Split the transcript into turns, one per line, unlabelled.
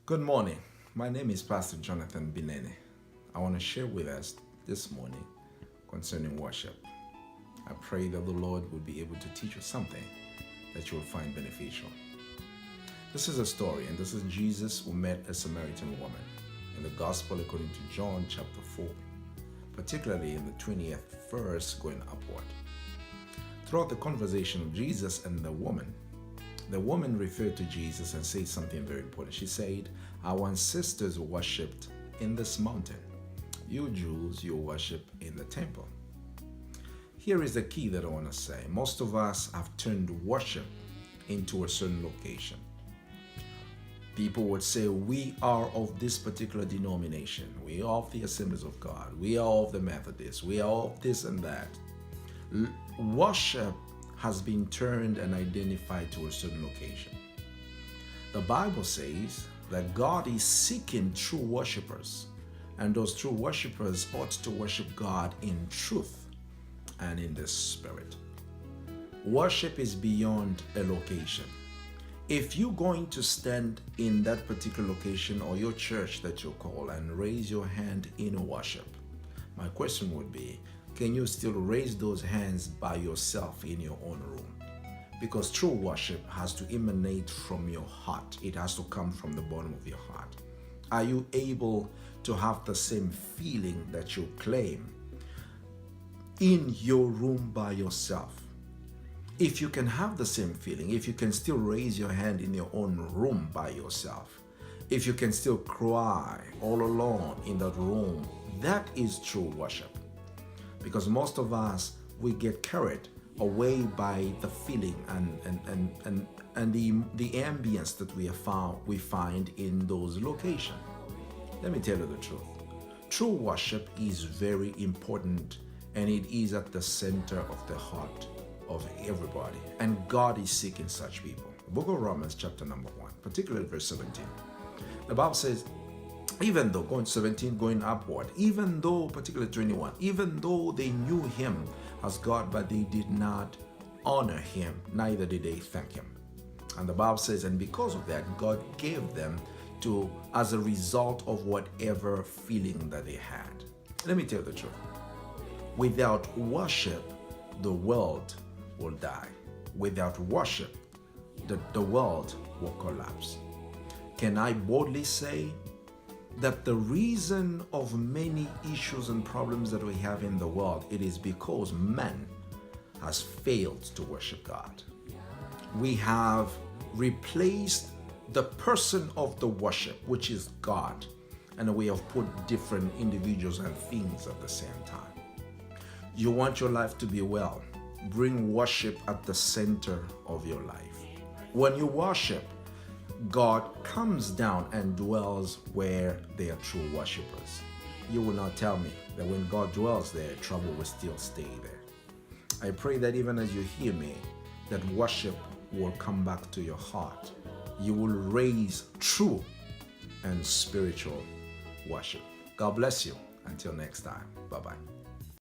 Good morning. My name is Pastor Jonathan Binene. I want to share with us this morning concerning worship. I pray that the Lord will be able to teach you something that you will find beneficial. This is a story, and this is Jesus who met a Samaritan woman in the Gospel according to John chapter 4, particularly in the 20th verse going upward. Throughout the conversation of Jesus and the woman referred to Jesus and said something very important. She said, "Our ancestors worshipped in this mountain. You Jews, you worship in the temple." Here is the key that I want to say. Most of us have turned worship into a certain location. People would say, we are of this particular denomination. We are of the Assemblies of God. We are of the Methodists. We are of this and that. Worship has been turned and identified to a certain location. The Bible says that God is seeking true worshipers, and those true worshipers ought to worship God in truth and in the Spirit. Worship is beyond a location. If you're going to stand in that particular location or your church that you call and raise your hand in worship, my question would be, can you still raise those hands by yourself in your own room? Because true worship has to emanate from your heart. It has to come from the bottom of your heart. Are you able to have the same feeling that you claim in your room by yourself? If you can have the same feeling, if you can still raise your hand in your own room by yourself, if you can still cry all alone in that room, that is true worship. Because most of us, we get carried away by the feeling and the ambience that we find in those locations. Let me tell you the truth. True worship is very important, and it is at the center of the heart of everybody. And God is seeking such people. The book of Romans chapter number 1, particularly verse 17. The Bible says, even though, going 17, going upward, even though, particularly 21, even though they knew him as God, but they did not honor him, neither did they thank him. And the Bible says, and because of that, God gave them to, as a result of whatever feeling that they had. Let me tell you the truth. Without worship, the world will die. Without worship, the world will collapse. Can I boldly say that the reason of many issues and problems that we have in the world, it is because man has failed to worship God. We have replaced the person of the worship, which is God, and we have put different individuals and things at the same time. You want your life to be well, bring worship at the center of your life. When you worship, God comes down and dwells where there are true worshipers. You will not tell me that when God dwells there, trouble will still stay there. I pray that even as you hear me, that worship will come back to your heart. You will raise true and spiritual worship. God bless you. Until next time. Bye-bye.